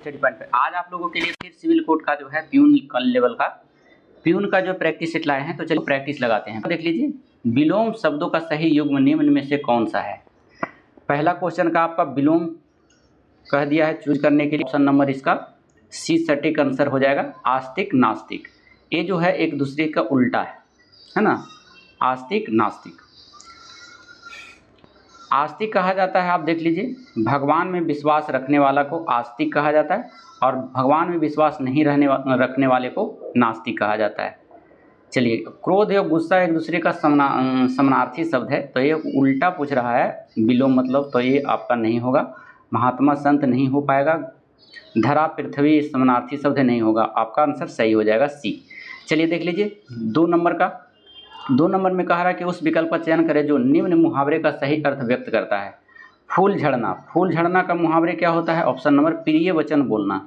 Study point पे आज आप लोगों के लिए फिर सिविल कोड का जो है प्यून लेवल का प्यून का जो प्रैक्टिस सेट लाए हैं। तो चलिए प्रैक्टिस लगाते हैं। तो देख लीजिए, विलोम शब्दों का सही युग्म निम्न में से कौन सा है। पहला क्वेश्चन का आपका विलोम कह दिया है चूज करने के लिए। ऑप्शन नंबर इसका सी सटीक आंसर हो जाएगा, आस्तिक नास्तिक। ये जो है एक दूसरे का उल्टा है ना, आस्तिक नास्तिक। आस्तिक कहा जाता है, आप देख लीजिए, भगवान में विश्वास रखने वाला को आस्तिक कहा जाता है और भगवान में विश्वास नहीं रखने वाले को नास्तिक कहा जाता है। चलिए, क्रोध या गुस्सा एक दूसरे का समानार्थी शब्द है, तो ये उल्टा पूछ रहा है विलोम मतलब, तो ये आपका नहीं होगा। महात्मा संत नहीं हो पाएगा। धरा पृथ्वी समानार्थी शब्द नहीं होगा, आपका आंसर सही हो जाएगा सी। चलिए देख लीजिए, 2 नंबर में कह रहा है कि उस विकल्प का चयन करें जो निम्न मुहावरे का सही अर्थ व्यक्त करता है। फूल झड़ना, फूल झड़ना का मुहावरे क्या होता है। ऑप्शन नंबर प्रिय वचन बोलना।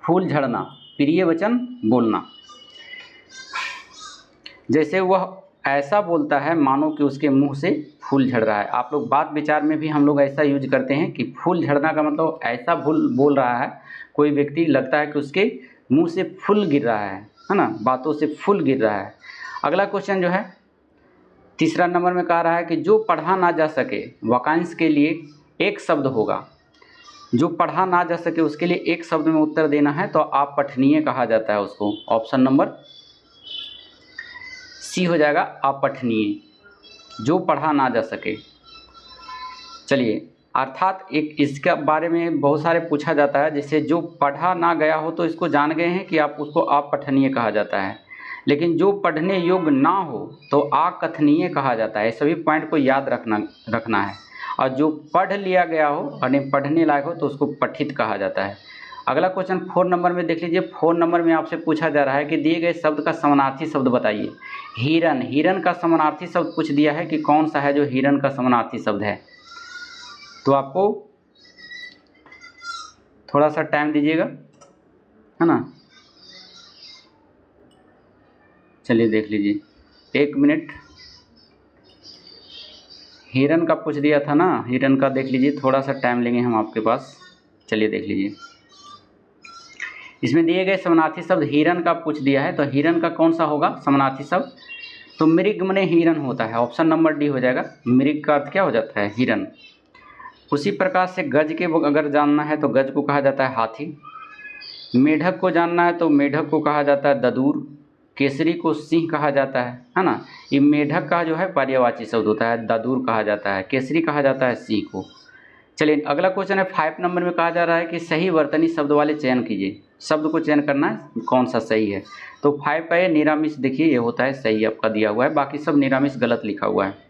फूल झड़ना, प्रिय वचन बोलना। जैसे वह ऐसा बोलता है मानो कि उसके मुंह से फूल झड़ रहा है। आप लोग बात विचार में भी हम लोग ऐसा यूज करते हैं कि फूल झड़ना का मतलब ऐसा बोल रहा है, कोई व्यक्ति लगता है कि उसके मुंह से फूल गिर रहा है ना, बातों से फूल गिर रहा है। अगला क्वेश्चन जो है 3 नंबर में कह रहा है कि जो पढ़ा ना जा सके, वाक्यांश के लिए एक शब्द होगा। जो पढ़ा ना जा सके उसके लिए एक शब्द में उत्तर देना है, तो आप पठनीय कहा जाता है उसको। ऑप्शन नंबर सी हो जाएगा, अपठनीय, जो पढ़ा ना जा सके। चलिए, अर्थात एक इसके बारे में बहुत सारे पूछा जाता है, जैसे जो पढ़ा ना गया हो तो इसको जान गए हैं कि आप उसको अपठनीय कहा जाता है, लेकिन जो पढ़ने योग्य ना हो तो अकथनीय कहा जाता है। सभी पॉइंट को याद रखना है। और जो पढ़ लिया गया हो और पढ़ने लायक हो तो उसको पठित कहा जाता है। अगला क्वेश्चन 4 नंबर में देख लीजिए। 4 नंबर में आपसे पूछा जा रहा है कि दिए गए शब्द का समानार्थी शब्द बताइए। हिरन, हिरन का समानार्थी शब्द पूछ दिया है कि कौन सा है जो हिरन का समानार्थी शब्द है। तो आपको थोड़ा सा टाइम दीजिएगा, है ना। चलिए देख लीजिए, 1 मिनट। हिरन का पूछ दिया था ना, हिरन का देख लीजिए, थोड़ा सा टाइम लेंगे हम आपके पास। चलिए देख लीजिए, इसमें दिए गए समानार्थी शब्द हिरन का पूछ दिया है, तो हिरन का कौन सा होगा समानार्थी शब्द। तो मृग मने हिरन होता है, ऑप्शन नंबर डी हो जाएगा। मृग का अर्थ क्या हो जाता है, हिरन। उसी प्रकार से गज के अगर जानना है तो गज को कहा जाता है हाथी। मेढक को जानना है तो मेढक को कहा जाता है ददूर। केसरी को सिंह कहा जाता है ना। ये मेढक का जो है पर्यायवाची शब्द होता है, ददूर कहा जाता है। केसरी कहा जाता है सिंह को। चलिए, अगला क्वेश्चन है 5 नंबर में कहा जा रहा है कि सही वर्तनी शब्द वाले चयन कीजिए। शब्द को चयन करना है कौन सा सही है। तो 5 का ये निरामिष, देखिए ये होता है सही, आपका दिया हुआ है, बाकी सब निरामिष गलत लिखा हुआ है।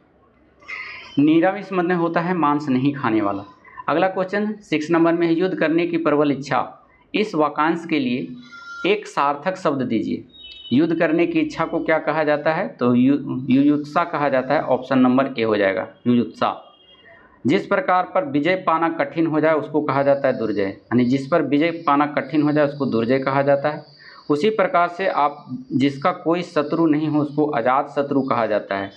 निरामिष मतलब होता है मांस नहीं खाने वाला। अगला क्वेश्चन 6 नंबर में, युद्ध करने की प्रबल इच्छा, इस वाक्यांश के लिए एक सार्थक शब्द दीजिए। युद्ध करने की इच्छा को क्या कहा जाता है, तो युयुत्सा कहा जाता है। ऑप्शन नंबर ए हो जाएगा, युयुत्सा। जिस प्रकार पर विजय पाना कठिन हो जाए उसको कहा जाता है दुर्जय, यानी जिस पर विजय पाना कठिन हो जाए उसको दुर्जय कहा जाता है। उसी प्रकार से आप जिसका कोई शत्रु नहीं हो उसको अजात शत्रु कहा जाता है।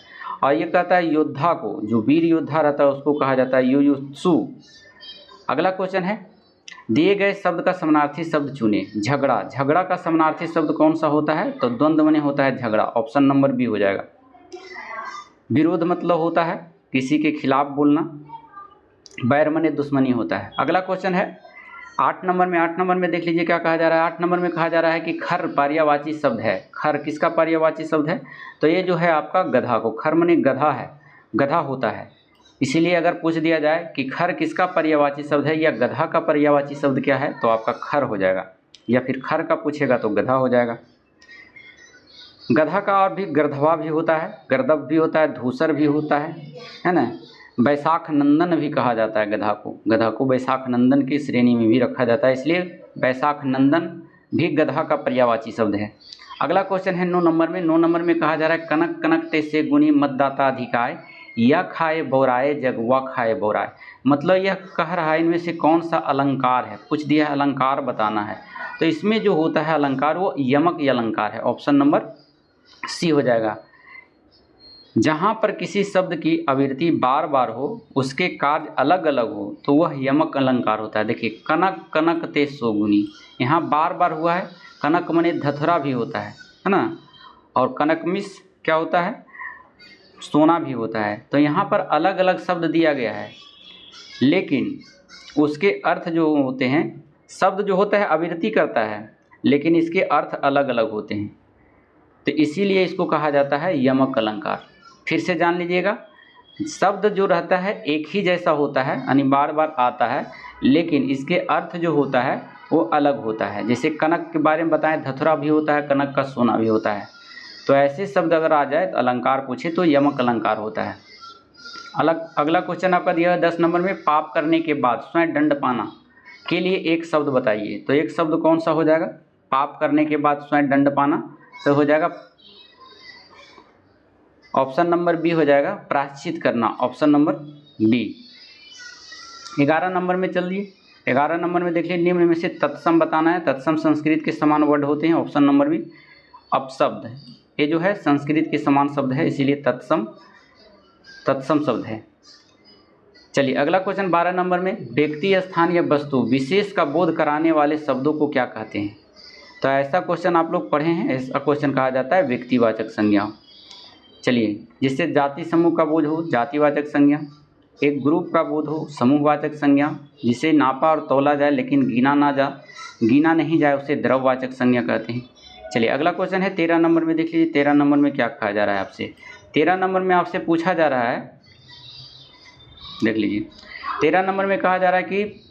और ये कहता है योद्धा को, जो वीर योद्धा रहता है उसको कहा जाता है युयुत्सु। अगला क्वेश्चन है, दिए गए शब्द का समानार्थी शब्द चुने। झगड़ा, झगड़ा का समानार्थी शब्द कौन सा होता है, तो द्वंद्व में होता है झगड़ा। ऑप्शन नंबर बी हो जाएगा। विरोध मतलब होता है किसी के खिलाफ बोलना। बैर मने दुश्मनी होता है। अगला क्वेश्चन है 8 नंबर में। 8 नंबर में देख लीजिए क्या कहा जा रहा है। 8 नंबर में कहा जा रहा है कि खर पर्यायवाची शब्द है। खर किसका पर्यायवाची शब्द है, तो ये जो है आपका गधा को, खर मने गधा है, गधा होता है। इसीलिए अगर पूछ दिया जाए कि खर किसका पर्यायवाची शब्द है या गधा का पर्यायवाची शब्द क्या है, तो आपका खर हो जाएगा, या फिर खर का पूछेगा तो गधा हो जाएगा। गधा का और भी गर्धवा भी होता है, गर्दभ भी होता है, धूसर भी होता है ना। बैसाख नंदन भी कहा जाता है गधा को। गधा को बैसाख नंदन की श्रेणी में भी रखा जाता है, इसलिए बैसाख नंदन भी गधा का पर्यायवाची शब्द है। अगला क्वेश्चन है 9 नंबर में। 9 नंबर में कहा जा रहा है कनक कनक ते से गुनी मतदाता अधिकाय, या खाए बोराए जग व खाए बोराए। मतलब यह कह रहा है इनमें से कौन सा अलंकार है, कुछ दिया है अलंकार बताना है। तो इसमें जो होता है अलंकार वो यमक अलंकार है। ऑप्शन नंबर सी हो जाएगा। जहाँ पर किसी शब्द की आवृत्ति बार बार हो, उसके कार्य अलग अलग हो, तो वह यमक अलंकार होता है। देखिए कनक कनक ते सोगुनी, यहाँ बार बार हुआ है। कनक मने धतुरा भी होता है ना, और कनकमिस क्या होता है, सोना भी होता है। तो यहाँ पर अलग अलग शब्द दिया गया है, लेकिन उसके अर्थ जो होते हैं, शब्द जो होता है आवृत्ति करता है, लेकिन इसके अर्थ अलग अलग होते हैं। तो इसीलिए इसको कहा जाता है यमक अलंकार। फिर से जान लीजिएगा, शब्द जो रहता है एक ही जैसा होता है, यानी बार बार आता है, लेकिन इसके अर्थ जो होता है वो अलग होता है। जैसे कनक के बारे में बताएं, धतुरा भी होता है, कनक का सोना भी होता है। तो ऐसे शब्द अगर आ जाए तो अलंकार पूछे तो यमक अलंकार होता है। अगला क्वेश्चन आपका दिया है 10 नंबर में, पाप करने के बाद स्वयं दंड पाना के लिए एक शब्द बताइए। तो एक शब्द कौन सा हो जाएगा, पाप करने के बाद स्वयं दंड पाना, तो हो जाएगा ऑप्शन नंबर बी हो जाएगा, प्रायश्चित करना, ऑप्शन नंबर बी। 11 नंबर में चलिए, 11 नंबर में देखिए, निम्न में से तत्सम बताना है। तत्सम संस्कृत के समान वर्ड होते हैं, ऑप्शन नंबर बी। अपशब्द, ये जो है संस्कृत के समान शब्द है, इसीलिए तत्सम शब्द है। चलिए अगला क्वेश्चन 12 नंबर में, व्यक्ति, स्थान या वस्तु विशेष का बोध कराने वाले शब्दों को क्या कहते हैं। तो ऐसा क्वेश्चन आप लोग पढ़े हैं, ऐसा क्वेश्चन कहा जाता है व्यक्तिवाचक संज्ञा। चलिए, जिससे जाति समूह का बोध हो, जातिवाचक संज्ञा। एक ग्रुप का बोध हो, समूहवाचक संज्ञा। जिसे नापा और तौला जाए लेकिन गिना नहीं जाए, उसे द्रववाचक संज्ञा कहते हैं। चलिए अगला क्वेश्चन है 13 नंबर में, देख लीजिए 13 नंबर में क्या कहा जा रहा है आपसे। 13 नंबर में आपसे पूछा जा रहा है, देख लीजिए 13 नंबर में कहा जा रहा है कि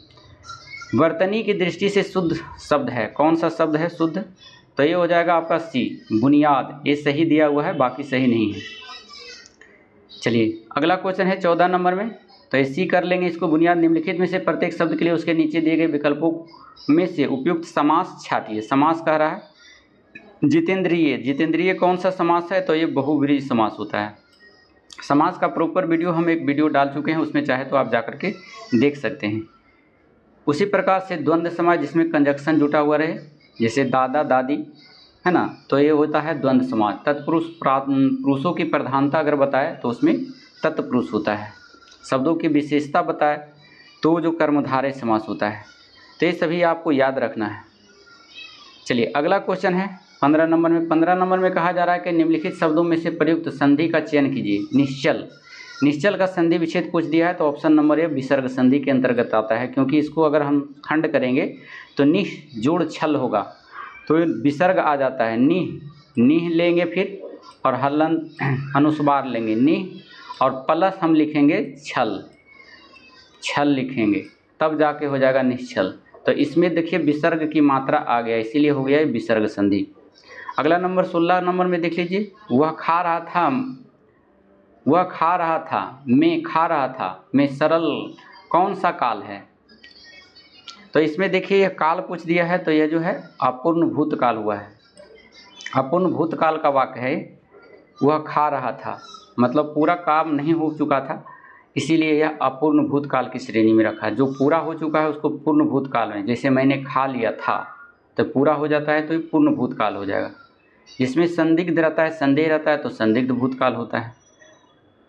वर्तनी की दृष्टि से शुद्ध शब्द है, कौन सा शब्द है शुद्ध। तो ये हो जाएगा आपका सी, बुनियाद। ये सही दिया हुआ है, बाकी सही नहीं है। चलिए अगला क्वेश्चन है 14 नंबर में, तो ये सी कर लेंगे इसको। बुनियाद, निम्नलिखित में से प्रत्येक शब्द के लिए उसके नीचे दिए गए विकल्पों में से उपयुक्त समास छाटिए। समास कह रहा है जितेंद्रिय। जितेंद्रिय कौन सा समास है, तो ये बहुव्रीहि समास होता है। समास का प्रॉपर वीडियो हम एक वीडियो डाल चुके हैं, उसमें चाहे तो आप जाकर के देख सकते हैं। उसी प्रकार से द्वंद्व समास, जिसमें कंजक्शन जुटा हुआ रहे, जैसे दादा दादी है ना, तो ये होता है द्वंद्व समास। तत्पुरुष पुरुषों की प्रधानता अगर बताए तो उसमें तत्पुरुष होता है। शब्दों की विशेषता बताए तो जो कर्मधारय समास होता है। तो ये सभी आपको याद रखना है। चलिए अगला क्वेश्चन है 15 नंबर में। 15 नंबर में कहा जा रहा है कि निम्नलिखित शब्दों में से प्रयुक्त संधि का चयन कीजिए। निश्चल, निश्चल का संधि विच्छेद पूछ दिया है, तो ऑप्शन नंबर ए विसर्ग संधि के अंतर्गत आता है, क्योंकि इसको अगर हम खंड करेंगे तो निह जोड़ छल होगा, तो विसर्ग आ जाता है। निह लेंगे फिर, और हलन अनुस्वार लेंगे निह, और प्लस हम लिखेंगे छल लिखेंगे, तब जाके हो जाएगा निश्चल। तो इसमें देखिए विसर्ग की मात्रा आ गया, इसीलिए हो गया विसर्ग संधि। अगला नंबर 16 नंबर में देख लीजिए, वह खा रहा था, मैं खा रहा था, मैं सरल कौन सा काल है। तो इसमें देखिए यह काल पूछ दिया है, तो यह जो है अपूर्ण भूतकाल हुआ है। अपूर्ण भूतकाल का वाक्य है। वह खा रहा था मतलब पूरा काम नहीं हो चुका था, इसीलिए यह अपूर्ण भूतकाल की श्रेणी में रखा है। जो पूरा हो चुका है उसको पूर्ण भूतकाल में, जैसे मैंने खा लिया था तो पूरा हो जाता है, तो ये पूर्ण भूतकाल हो जाएगा। जिसमें संदिग्ध रहता है, संदेह रहता है, तो संदिग्ध भूतकाल होता है।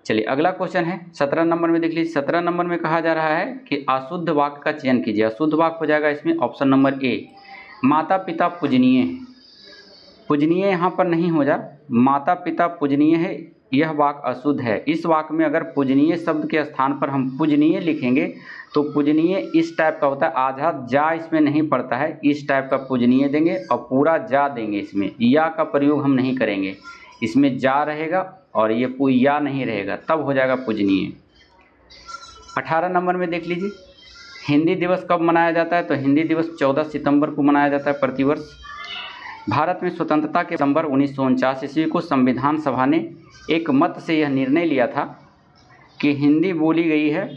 चलिए अगला क्वेश्चन है 17 नंबर में, देख लीजिए 17 नंबर में कहा जा रहा है कि अशुद्ध वाक्य का चयन कीजिए। अशुद्ध वाक्य हो जाएगा इसमें ऑप्शन नंबर ए, माता पिता पूजनीय है। पूजनीय यहाँ पर नहीं हो जा, माता पिता पूजनीय है, यह वाक्य अशुद्ध है। इस वाक्य में अगर पूजनीय शब्द के स्थान पर हम पूजनीय लिखेंगे तो पूजनीय इस टाइप का होता है, आधा जा इसमें नहीं पड़ता है, इस टाइप का पूजनीय देंगे और पूरा जा देंगे। इसमें या का प्रयोग हम नहीं करेंगे, इसमें जा रहेगा और ये या नहीं रहेगा, तब हो जाएगा पूजनीय। 18 नंबर में देख लीजिए, हिंदी दिवस कब मनाया जाता है। तो हिंदी दिवस 14 सितंबर को मनाया जाता है प्रतिवर्ष। भारत में स्वतंत्रता के दिसंबर 1949 ईस्वी को संविधान सभा ने एक मत से यह निर्णय लिया था कि हिंदी बोली गई है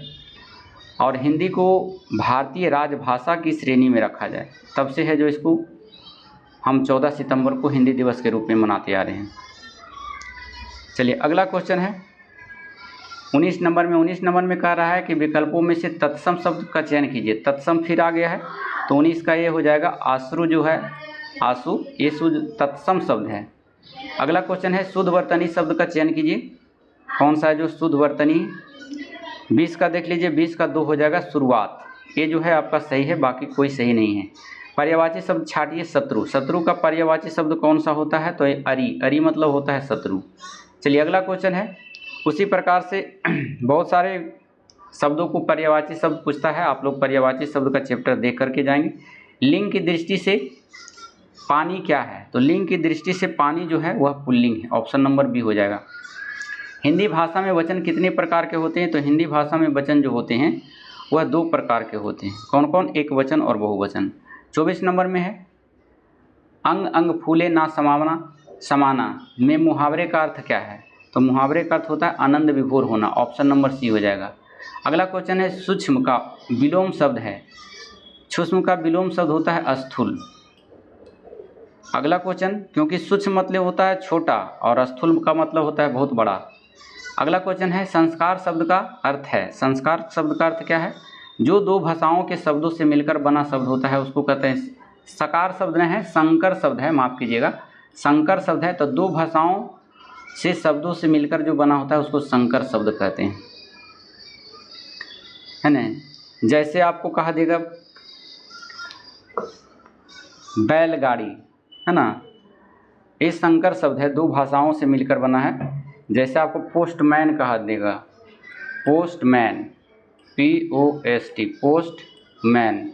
और हिंदी को भारतीय राजभाषा की श्रेणी में रखा जाए। तब से है जो इसको हम 14 सितंबर को हिंदी दिवस के रूप में मनाते आ रहे हैं। चलिए अगला क्वेश्चन है 19 नंबर में। 19 नंबर में कह रहा है कि विकल्पों में से तत्सम शब्द का चयन कीजिए। तत्सम फिर आ गया है, तो 19 का ये हो जाएगा आश्रु, जो है आंसू, ये शुद्ध तत्सम शब्द है। अगला क्वेश्चन है शुद्ध वर्तनी शब्द का चयन कीजिए। कौन सा है जो शुद्ध वर्तनी? 20 का देख लीजिए, 20 का 2 हो जाएगा शुरुआत। ये जो है आपका सही है, बाकी कोई सही नहीं है। पर्यायवाची शब्द छाटिए शत्रु। शत्रु का पर्यायवाची शब्द कौन सा होता है? तो ये अरि। अरि मतलब होता है शत्रु। चलिए अगला क्वेश्चन है, उसी प्रकार से बहुत सारे शब्दों को पर्यायवाची शब्द पूछता है। आप लोग पर्यायवाची शब्द का चैप्टर देख करके जाएंगे। लिंग की दृष्टि से पानी क्या है? तो लिंग की दृष्टि से पानी जो है वह पुल्लिंग है। ऑप्शन नंबर बी हो जाएगा। हिंदी भाषा में वचन कितने प्रकार के होते हैं? तो हिंदी भाषा में वचन जो होते हैं वह 2 प्रकार के होते हैं। कौन कौन? एक वचन और बहुवचन। 24 नंबर में है, अंग अंग फूले ना समावना समाना में मुहावरे का अर्थ क्या है? तो मुहावरे का अर्थ होता है आनंद विभोर होना। ऑप्शन नंबर सी हो जाएगा। अगला क्वेश्चन है, सूक्ष्म का विलोम शब्द है। सूक्ष्म का विलोम शब्द होता है स्थूल। अगला क्वेश्चन, क्योंकि सूक्ष्म मतलब होता है छोटा और स्थूल का मतलब होता है बहुत बड़ा। अगला क्वेश्चन है, संस्कार शब्द का अर्थ है। संस्कार शब्द का अर्थ क्या है? जो 2 भाषाओं के शब्दों से मिलकर बना शब्द होता है उसको कहते हैं। सकार शब्द नहीं है, संकर शब्द है, माफ़ कीजिएगा, संकर शब्द है। तो 2 भाषाओं से शब्दों से मिलकर जो बना होता है उसको संकर शब्द कहते हैं, है ना। जैसे आपको कहा देगा बैलगाड़ी, है ना, ये संकर शब्द है, 2 भाषाओं से मिलकर बना है। जैसे आपको पोस्टमैन कहा देगा, पोस्टमैन, POST, पोस्टमैन।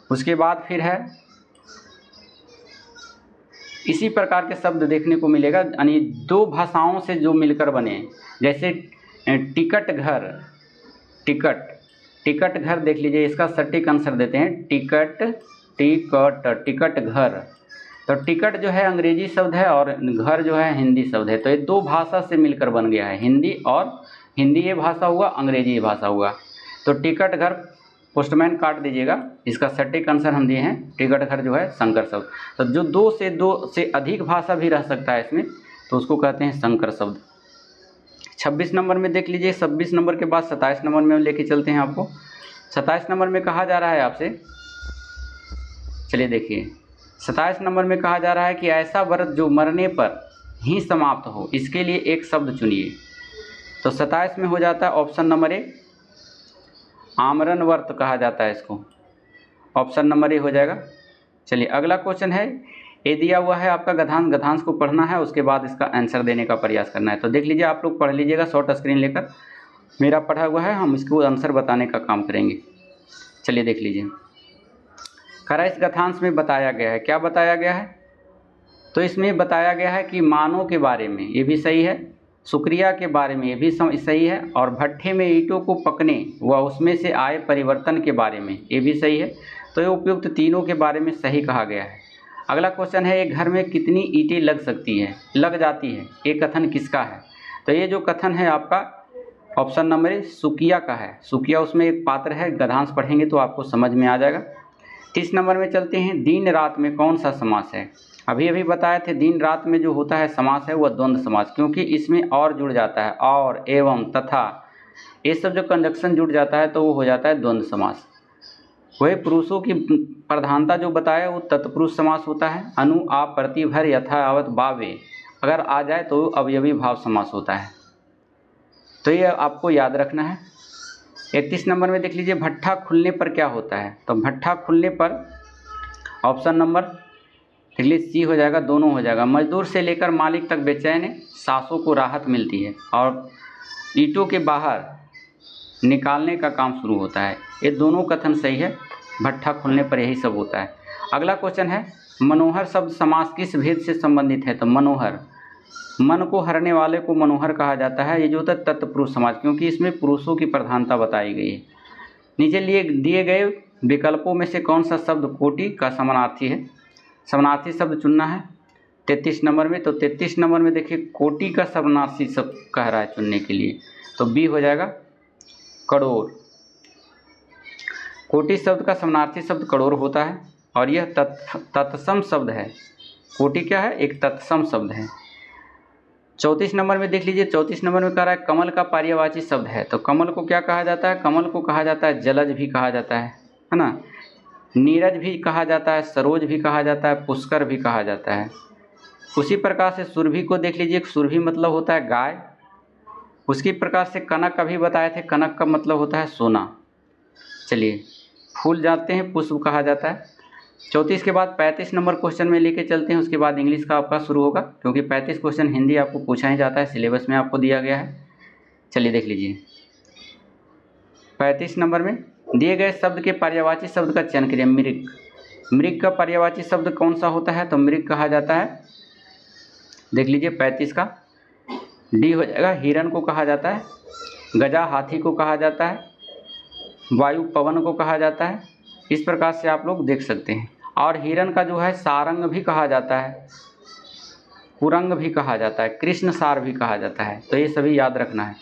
उसके बाद फिर है, इसी प्रकार के शब्द देखने को मिलेगा, यानी 2 भाषाओं से जो मिलकर बने। जैसे टिकट घर, टिकट घर देख लीजिए, इसका सटीक आंसर देते हैं टिकट घर। तो टिकट जो है अंग्रेजी शब्द है और घर जो है हिंदी शब्द है। तो ये 2 भाषा से मिलकर बन गया है, हिंदी ये भाषा हुआ, अंग्रेजी ये भाषा हुआ। तो टिकट घर, पोस्टमैन काट दीजिएगा, इसका सटीक आंसर हम दिए हैं टिकट घर जो है संकर शब्द। तो जो 2 से अधिक भाषा भी रह सकता है इसमें, तो उसको कहते हैं संकर शब्द। 26 नंबर में देख लीजिए, 26 नंबर के बाद 27 नंबर में लेके चलते हैं आपको। 27 नंबर में कहा जा रहा है आपसे, चलिए देखिए, 27 नंबर में कहा जा रहा है कि ऐसा व्रत जो मरने पर ही समाप्त हो, इसके लिए एक शब्द चुनिए। तो 27 में हो जाता है ऑप्शन नंबर ए, आमरण व्रत कहा जाता है इसको। ऑप्शन नंबर ए हो जाएगा। चलिए अगला क्वेश्चन है, ये दिया हुआ है आपका गद्यांश को पढ़ना है, उसके बाद इसका आंसर देने का प्रयास करना है। तो देख लीजिए, आप लोग पढ़ लीजिएगा शॉर्ट स्क्रीन लेकर, मेरा पढ़ा हुआ है, हम इसको आंसर बताने का काम करेंगे। चलिए देख लीजिए, खरा इस गद्यांश में बताया गया है, क्या बताया गया है? तो इसमें बताया गया है कि मानव के बारे में, ये भी सही है, शुक्रिया के बारे में, ये भी सही है, और भट्ठे में ईंटों को पकने व उसमें से आए परिवर्तन के बारे में, ये भी सही है। तो ये उपयुक्त तीनों के बारे में सही कहा गया है। अगला क्वेश्चन है, एक घर में कितनी ईंटें लग जाती है, ये कथन किसका है? तो ये जो कथन है आपका ऑप्शन नंबर ए सुकिया का है। सुकिया उसमें एक पात्र है, गद्यांश पढ़ेंगे तो आपको समझ में आ जाएगा। 30 नंबर में चलते हैं, दिन रात में कौन सा समास है? अभी बताए थे, दिन रात में जो होता है समास है वह द्वंद्व समास, क्योंकि इसमें और जुड़ जाता है, और, एवं, तथा, ये सब जो कंजक्शन जुड़ जाता है तो वो हो जाता है द्वंद्व समास। वही पुरुषों की प्रधानता जो बताया वो तत्पुरुष समास होता है। अनु, आप, प्रति, भर, यथा, आवत, बावे अगर आ जाए तो अवयवी भाव समास होता है। तो ये आपको याद रखना है। 31 नंबर में देख लीजिए, भट्ठा खुलने पर क्या होता है? तो भट्ठा खुलने पर ऑप्शन नंबर सी हो जाएगा, दोनों हो जाएगा। मजदूर से लेकर मालिक तक बेचैन सांसों को राहत मिलती है और ईंटों के बाहर निकालने का काम शुरू होता है। ये दोनों कथन सही है, भट्ठा खुलने पर यही सब होता है। अगला क्वेश्चन है, मनोहर शब्द समास किस भेद से संबंधित है? तो मनोहर, मन को हरने वाले को मनोहर कहा जाता है। ये जो होता है तत्पुरुष समास, क्योंकि इसमें पुरुषों की प्रधानता बताई गई है। नीचे लिए दिए गए विकल्पों में से कौन सा शब्द कोटि का समानार्थी है? समानार्थी शब्द चुनना है 33 नंबर में। तो 33 नंबर में देखिए, कोटि का समानार्थी शब्द कह रहा है चुनने के लिए, तो बी हो जाएगा करोड़। कोटि शब्द का समानार्थी शब्द करोड़ होता है और यह तत्सम शब्द है। कोटि क्या है? एक तत्सम शब्द है। 34 नंबर में देख लीजिए, 34 नंबर में कह रहा है कमल का पर्यायवाची शब्द है। तो कमल को क्या कहा जाता है? कमल को कहा जाता है जलज भी कहा जाता है ना, नीरज भी कहा जाता है, सरोज भी कहा जाता है, पुष्कर भी कहा जाता है। उसी प्रकार से सुरभि को देख लीजिए, सुरभि मतलब होता है गाय, उसकी प्रकार से कनक अभी बताए थे, कनक का मतलब होता है सोना। चलिए फूल जाते हैं पुष्प कहा जाता है। 34 के बाद 35 नंबर क्वेश्चन में लेके चलते हैं, उसके बाद इंग्लिश का आपका शुरू होगा, क्योंकि 35 क्वेश्चन हिंदी आपको पूछा ही जाता है, सिलेबस में आपको दिया गया है। चलिए देख लीजिए 35 नंबर में दिए गए शब्द के पर्यायवाची शब्द का चयन करिए। मृग, मृग का पर्यायवाची शब्द कौन सा होता है? तो मृग कहा जाता है, देख लीजिए 35 का डी हो जाएगा, हिरन को कहा जाता है, गजा हाथी को कहा जाता है, वायु पवन को कहा जाता है। इस प्रकार से आप लोग देख सकते हैं। और हिरन का जो है सारंग भी कहा जाता है, कुरंग भी कहा जाता है, कृष्ण सार भी कहा जाता है, तो ये सभी याद रखना है।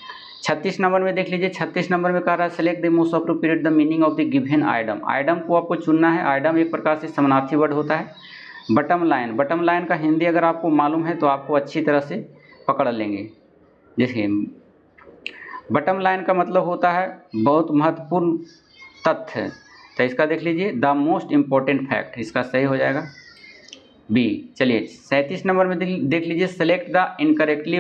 36 नंबर में देख लीजिए, 36 नंबर में कह रहा है select the most appropriate the meaning of the given item. Item को आपको चुनना है। आइटम एक प्रकार से समानार्थी वर्ड होता है। बटम लाइन, बटम लाइन का हिंदी अगर आपको मालूम है तो आपको अच्छी तरह से पकड़ लेंगे। देखिए बटम लाइन का मतलब होता है बहुत महत्वपूर्ण तथ्य, तो इसका देख लीजिए द मोस्ट इम्पोर्टेंट फैक्ट, इसका सही हो जाएगा बी। चलिए 37 नंबर में देख लीजिए select the incorrectly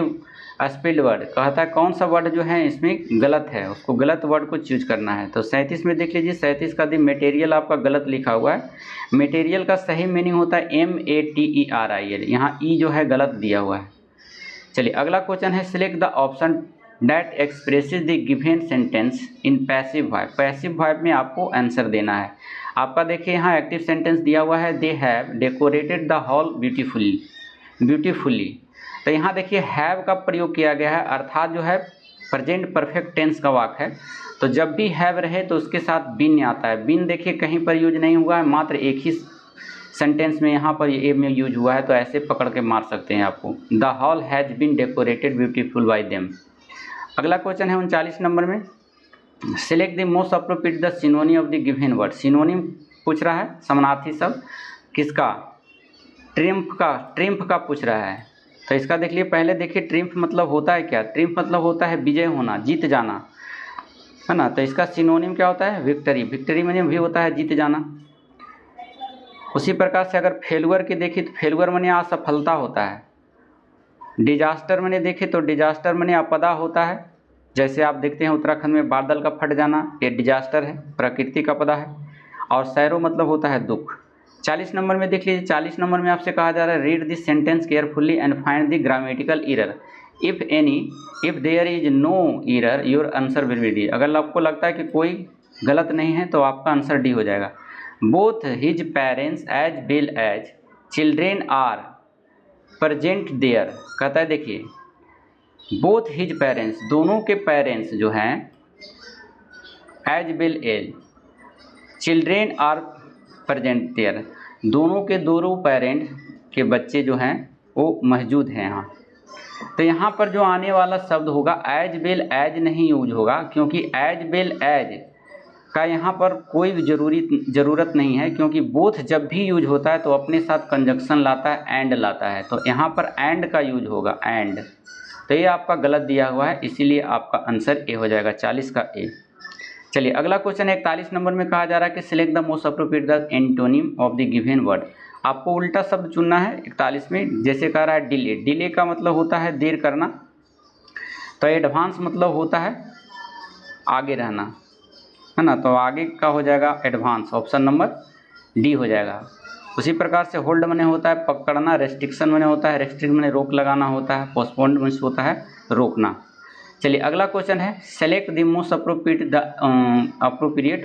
spelled word, कहता है कौन सा वर्ड जो है इसमें गलत है, उसको गलत वर्ड को चूज करना है। तो 37 में देख लीजिए 37 का दी मटेरियल आपका गलत लिखा हुआ है। मटेरियल का सही मीनिंग होता है MATERIAL, यहाँ ई जो है गलत दिया हुआ है। चलिए अगला क्वेश्चन है select the option that expresses the given sentence in passive verb. Passive verb में आपको आंसर देना है। आपका देखिए यहाँ एक्टिव सेंटेंस दिया हुआ है, they have decorated the hall beautifully. तो यहाँ देखिए हैव का प्रयोग किया गया है, अर्थात जो है प्रेजेंट परफेक्ट टेंस का वाक्य है, तो जब भी हैव रहे तो उसके साथ बीन आता है। बीन देखिए कहीं पर यूज नहीं हुआ है, मात्र एक ही सेंटेंस में यहाँ पर ए में यूज हुआ है, तो ऐसे पकड़ के मार सकते हैं आपको। The hall has been decorated beautiful by them. अगला क्वेश्चन है 39 नंबर में select the most appropriate the synonym of the given word. Synonym पूछ रहा है, समानार्थी शब्द किसका? ट्रिम्फ का पूछ रहा है। तो इसका देख लिए, पहले देखिए ट्रिम्फ मतलब होता है क्या? ट्रिम्फ मतलब होता है विजय होना, जीत जाना, है ना। तो इसका सिनोनिम क्या होता है? विक्ट्री। विक्ट्री माने भी होता है जीत जाना। उसी प्रकार से अगर फेलुअर की देखिए तो फेलुअर माने असफलता होता है। डिजास्टर माने देखें तो डिजास्टर माने आपदा होता है, जैसे आप देखते हैं उत्तराखंड में बादल का फट जाना, ये डिजास्टर है, प्राकृतिक आपदा है। और सैरो मतलब होता है दुख। 40 नंबर में देख लीजिए, 40 नंबर में आपसे कहा जा रहा है read this sentence carefully and find the grammatical error if any, if there is no error your answer will be D. अगर आपको लगता है कि कोई गलत नहीं है तो आपका आंसर डी हो जाएगा। Both his parents as well as children are present there, कहता है देखिए बोथ हिज पेरेंट्स, दोनों के पेरेंट्स जो हैं, as well as children are present there, दोनों के दोनों पेरेंट के बच्चे जो हैं वो मौजूद हैं यहाँ। तो यहाँ पर जो आने वाला शब्द होगा एज वेल एज नहीं यूज होगा, क्योंकि एज वेल एज का यहाँ पर कोई ज़रूरत नहीं है, क्योंकि बोथ जब भी यूज होता है तो अपने साथ कंजक्शन लाता है, एंड लाता है, तो यहाँ पर एंड का यूज होगा, एंड। तो ये आपका गलत दिया हुआ है, इसीलिए आपका आंसर ए हो जाएगा, 40 का ए। चलिए अगला क्वेश्चन 41 नंबर में कहा जा रहा है कि select the most appropriate the antonym of the given word. आपको उल्टा शब्द चुनना है 41 में। जैसे कह रहा है डिले, डिले का मतलब होता है देर करना, तो एडवांस मतलब होता है आगे रहना, है ना। तो आगे का हो जाएगा एडवांस, ऑप्शन नंबर डी हो जाएगा। उसी प्रकार से होल्ड मने होता है पकड़ना, रेस्ट्रिक्शन मने होता है रेस्ट्रिक्ट मने रोक लगाना होता है, पोस्टपोन्ड मने होता है रोकना। चलिए अगला क्वेश्चन है select the most appropriate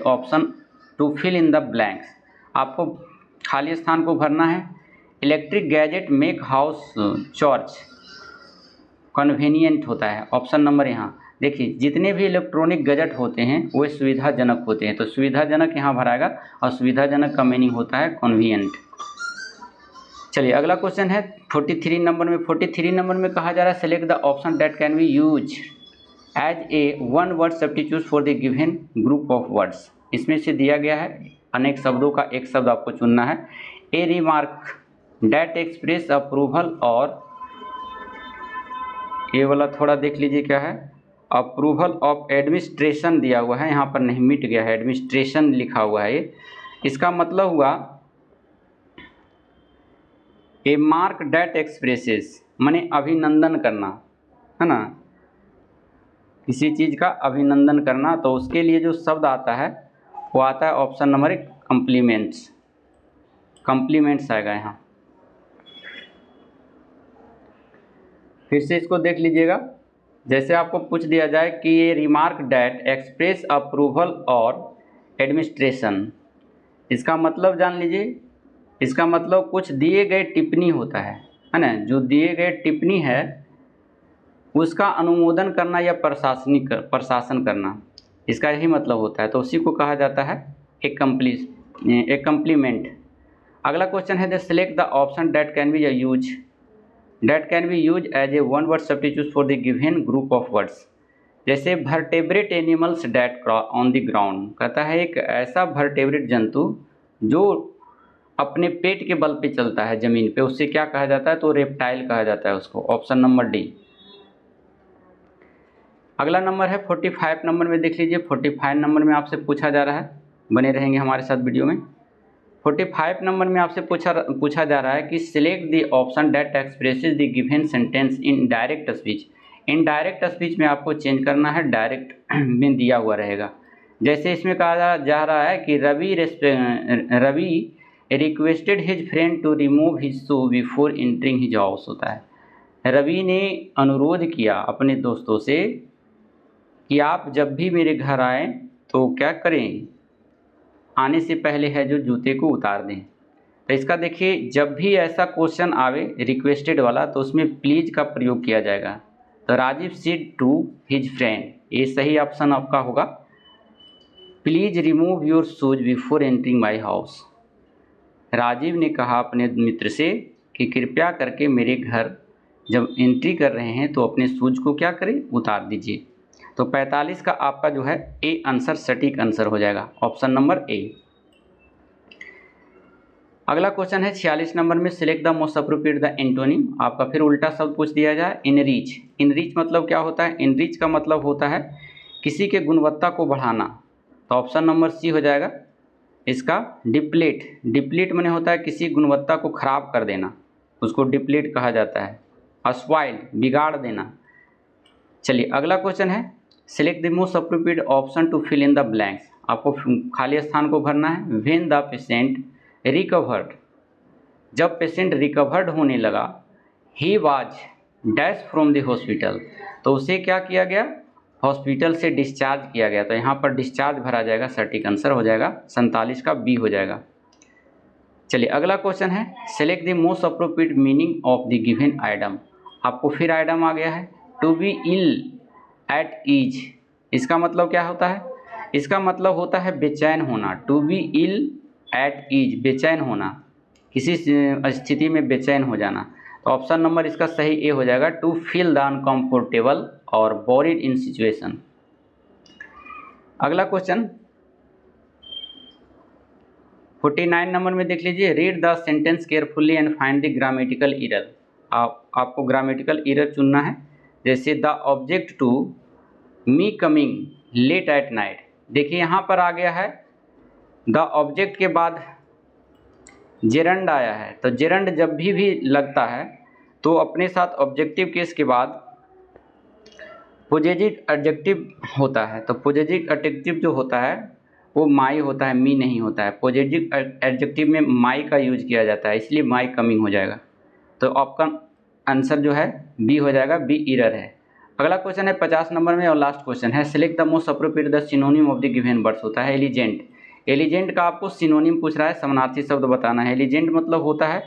option to fill in the blanks. आपको खाली स्थान को भरना है। Electric gadget make house chores convenient होता है, ऑप्शन नंबर यहाँ देखिए जितने भी इलेक्ट्रॉनिक गैजेट होते हैं वो सुविधाजनक होते हैं, तो सुविधाजनक यहाँ भराएगा, और सुविधाजनक का मीनिंग होता है कन्वीनियंट। चलिए अगला क्वेश्चन है 43 नंबर में। 43 नंबर में कहा जा रहा है select the option that can be use as a one word substitute for the given group of words. इसमें से दिया गया है अनेक शब्दों का एक शब्द आपको चुनना है। ए रिमार्क दैट एक्सप्रेस अप्रूवल, और ये वाला थोड़ा देख लीजिए क्या है, अप्रूवल ऑफ एडमिनिस्ट्रेशन दिया हुआ है, यहाँ पर नहीं मिट गया है, एडमिनिस्ट्रेशन लिखा हुआ है। इसका मतलब हुआ ए मार्क डेट एक्सप्रेसेस माने अभिनंदन करना, है ना। किसी चीज़ का अभिनंदन करना, तो उसके लिए जो शब्द आता है वो आता है ऑप्शन नंबर 1 कम्प्लीमेंट्स। कम्प्लीमेंट्स आएगा यहाँ। फिर से इसको देख लीजिएगा। जैसे आपको पूछ दिया जाए कि ये रिमार्क डैट एक्सप्रेस अप्रूवल और एडमिनिस्ट्रेशन, इसका मतलब जान लीजिए। इसका मतलब कुछ दिए गए टिप्पणी होता है ना, जो दिए गए टिप्पणी है उसका अनुमोदन करना या प्रशासन करना, इसका यही मतलब होता है। तो उसी को कहा जाता है एक कम्प्लीमेंट। अगला क्वेश्चन है, the select the option that can be use as a one word substitute for the given group of words. जैसे vertebrate animals that on the ground, कहता है एक ऐसा वर्टेब्रेट जंतु जो अपने पेट के बल पे चलता है जमीन पे, उससे क्या कहा जाता है? तो रेप्टाइल कहा जाता है उसको। Option number D. अगला नंबर है 45 नंबर में, देख लीजिए। 45 नंबर में आपसे पूछा जा रहा है, बने रहेंगे हमारे साथ वीडियो में। 45 नंबर में आपसे पूछा जा रहा है कि select the option that expresses the given sentence in direct speech. In direct speech में आपको चेंज करना है, डायरेक्ट में दिया हुआ रहेगा। जैसे इसमें कहा जा रहा है कि Ravi requested his friend to remove his shoe before entering his house होता है। रवि ने अनुरोध किया अपने दोस्तों से कि आप जब भी मेरे घर आएँ तो क्या करें, आने से पहले है जो जूते को उतार दें। तो इसका देखिए, जब भी ऐसा क्वेश्चन आवे रिक्वेस्टेड वाला, तो उसमें प्लीज का प्रयोग किया जाएगा। तो Rajiv said to his friend, ये सही ऑप्शन आपका होगा। Please remove your shoes before entering my house. Rajiv ने कहा अपने मित्र से कि कृपया करके मेरे घर जब एंट्री कर रहे हैं तो अपने शूज को क्या करें, उतार दीजिए। तो 45 का आपका जो है ए आंसर सटीक आंसर हो जाएगा, ऑप्शन नंबर ए। अगला क्वेश्चन है 46 नंबर में, select the most appropriate the antonym. आपका फिर उल्टा शब्द पूछ दिया जाए, इनरीच। इनरीच मतलब क्या होता है? इनरीच का मतलब होता है किसी के गुणवत्ता को बढ़ाना। तो ऑप्शन नंबर सी हो जाएगा इसका डिप्लीट। डिप्लीट माने होता है किसी गुणवत्ता को खराब कर देना, उसको डिप्लीट कहा जाता है। अस्वाइल बिगाड़ देना। चलिए अगला क्वेश्चन है, select the most appropriate option to fill in the blanks. आपको खाली स्थान को भरना है। व्हेन द पेशेंट रिकवर्ड, जब पेशेंट रिकवर्ड होने लगा, he was dash from the hospital, तो उसे क्या किया गया? हॉस्पिटल से डिस्चार्ज किया गया। तो यहाँ पर डिस्चार्ज भरा जाएगा, सटीक आंसर हो जाएगा 47 का बी हो जाएगा। चलिए अगला क्वेश्चन है, select the most appropriate meaning of the given item. आपको फिर आइटम आ गया है, to be ill at ease. इसका मतलब क्या होता है? इसका मतलब होता है बेचैन होना। To be ill at ease, बेचैन होना, किसी स्थिति में बेचैन हो जाना। तो ऑप्शन नंबर इसका सही ए हो जाएगा, टू फील द अनकंफर्टेबल और बोरिड इन सिचुएशन। अगला क्वेश्चन 49 नंबर में देख लीजिए, read the sentence carefully and find the grammatical error. आपको ग्रामेटिकल एरर चुनना है। जैसे the object to me coming late at night, देखिए यहाँ पर आ गया है द ऑब्जेक्ट के बाद जेरंड आया है। तो जेरंड जब भी लगता है तो अपने साथ ऑब्जेक्टिव केस के बाद पोजेसिव एडजेक्टिव होता है। तो पोजेसिव एडजेक्टिव जो होता है वो माई होता है, मी नहीं होता है। पोजेसिव एडजेक्टिव में माई का यूज किया जाता है, इसलिए माई कमिंग हो जाएगा। तो आपका आंसर जो है बी हो जाएगा, बी एरर है। अगला क्वेश्चन है 50 नंबर में और लास्ट क्वेश्चन है, select the most appropriate the synonym of the given words होता है एलिजेंट। एलिजेंट का आपको सिनोनिम पूछ रहा है, समानार्थी शब्द बताना है। एलिजेंट मतलब होता है